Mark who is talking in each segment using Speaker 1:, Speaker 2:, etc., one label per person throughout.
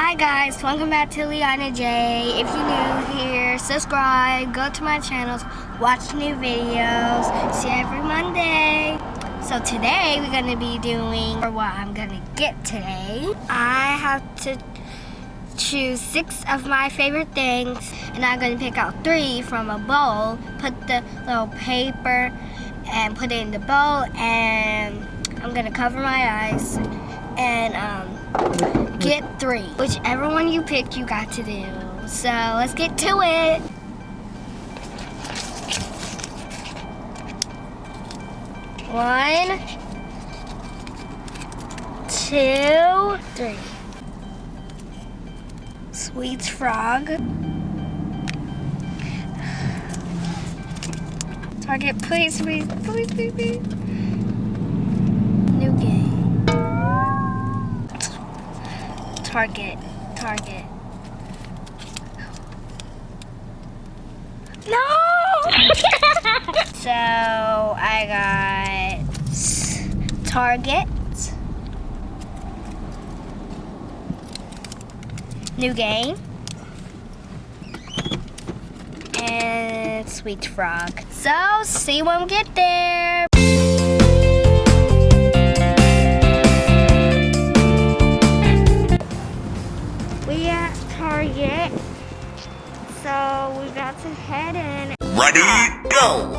Speaker 1: Hi guys, welcome back to Liana J. If you're new here, subscribe, go to my channels, watch new videos. See you every Monday. So today we're gonna be doing what I'm gonna get today. I have to choose 6 of my favorite things, and I'm gonna pick out 3 from a bowl, put the little paper and put it in the bowl, and I'm gonna cover my eyes and get 3. Whichever one you pick, you got to do. So let's get to it. One, 2, 3. Sweet frog. Target, please, please, please, please, please. New game. Target. No! So I got Target, New Game, and Sweet Frog. So see you when we get there. We at Target, so we got to head in.
Speaker 2: Ready, go!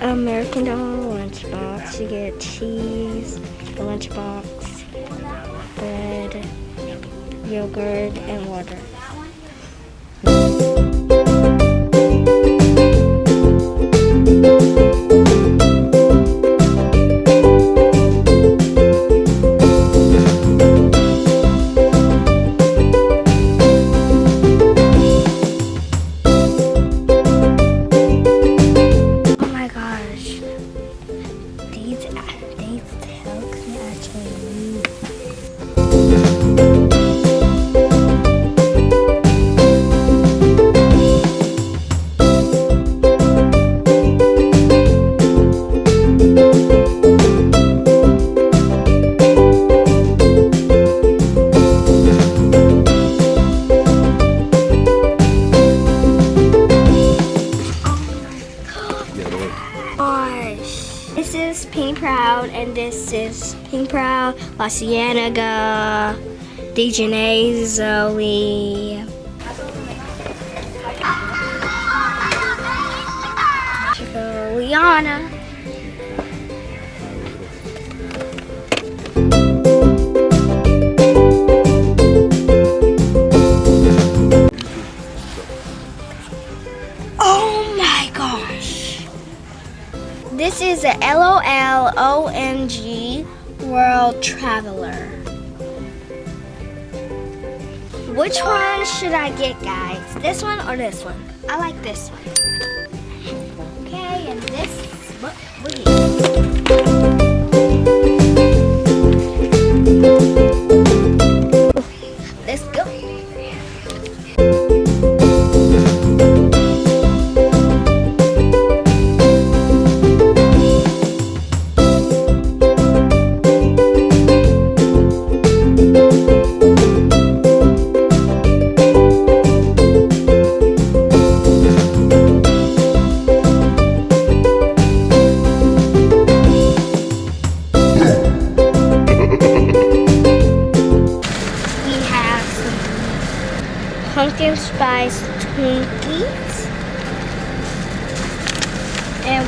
Speaker 2: American Dollar lunchbox. You get cheese, a lunchbox, bread, yogurt, and water. This is Pink Proud, and this is Pink Proud, La Cienega, Dejanay, Zoe, Liana. Oh my gosh! This is a LOL OMG World Traveler. Which one should I get, guys? This one or this one? I like this one. Okay, and this. Let's go.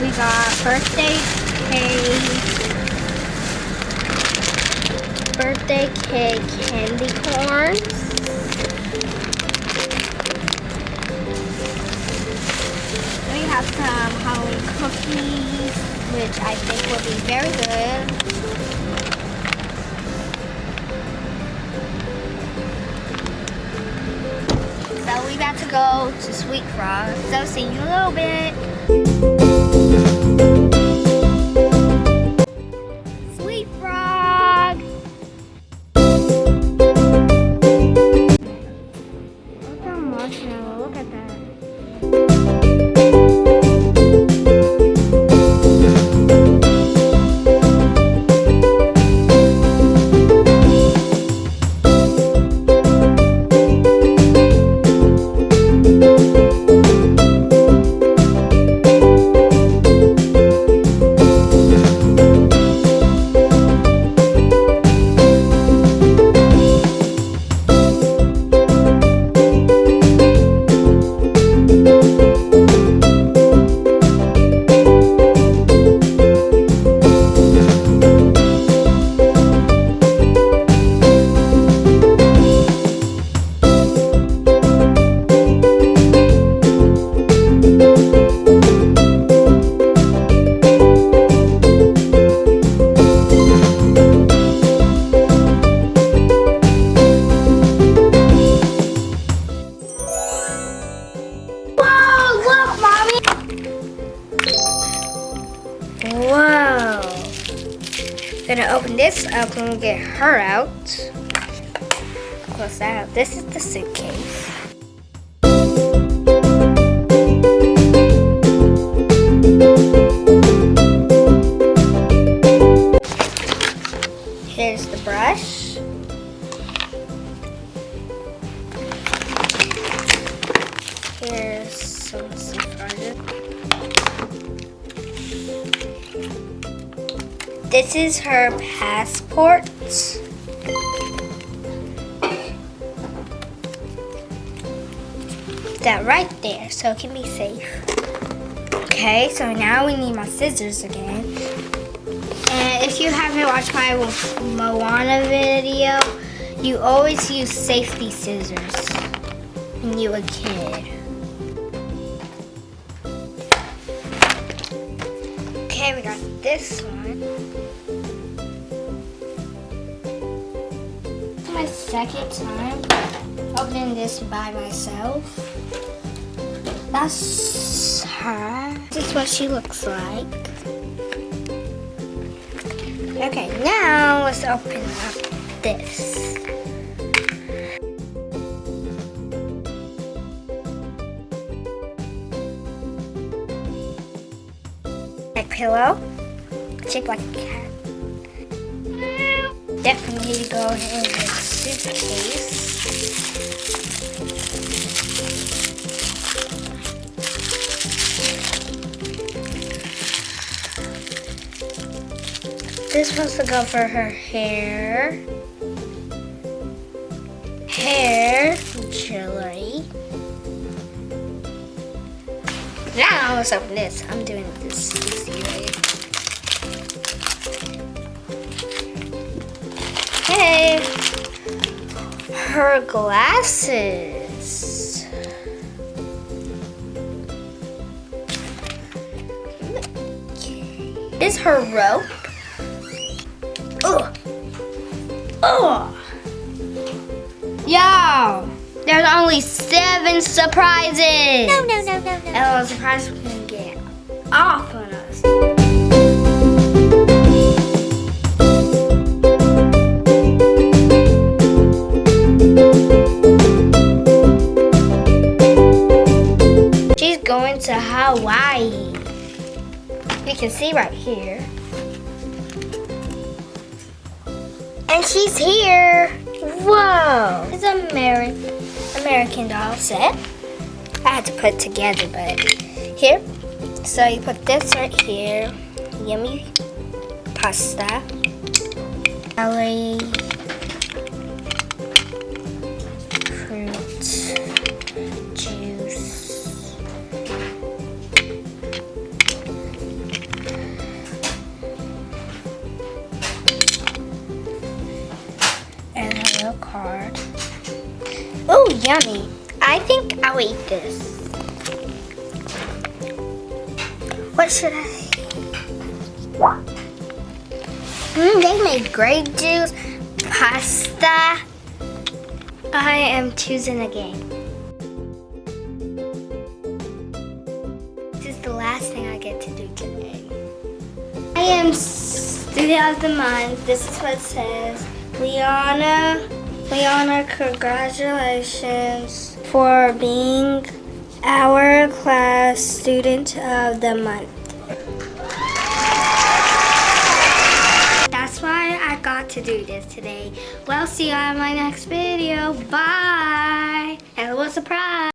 Speaker 2: we got birthday cake candy corns. We have some Halloween cookies, which I think will be very good. So we got to go to Sweet Frog. So see you in a little bit. Sweet Frog. Look at marshmallow. Look at that. Whoa! Gonna open this up and we'll get her out. Close that out. This is the suitcase. Here's the brush. Here's some surprises. This is her passport. That right there, so it can be safe. Okay, so now we need my scissors again. And if you haven't watched my Moana video, you always use safety scissors when you were a kid. Okay, we got this one. It's my second time opening this by myself. That's her. This is what she looks like. Okay, now let's open up this. A pillow, shaped like a cat. Definitely need to go in the suitcase. This is supposed to go for her hair. Hair, jewelry. Now let's open this. I'm doing this easy way. Hey, her glasses. This is her rope. Ugh. Ugh. Yo, there's only 7 surprises.
Speaker 1: No.
Speaker 2: And all the surprises we can get off on us. She's going to Hawaii. You can see right here. And she's here. Whoa. It's an American Doll set. I had to put it together, but here. So you put this right here. Yummy pasta. Celery. Fruit. Juice. yummy. I think I'll eat this. What should I? They made grape juice, pasta. I am choosing again. This is the last thing I get to do today. I am student of the month. This is what it says. Liana, congratulations for being our class student of the month. That's why I got to do this today. Well, see you on my next video. Bye. And it was a surprise.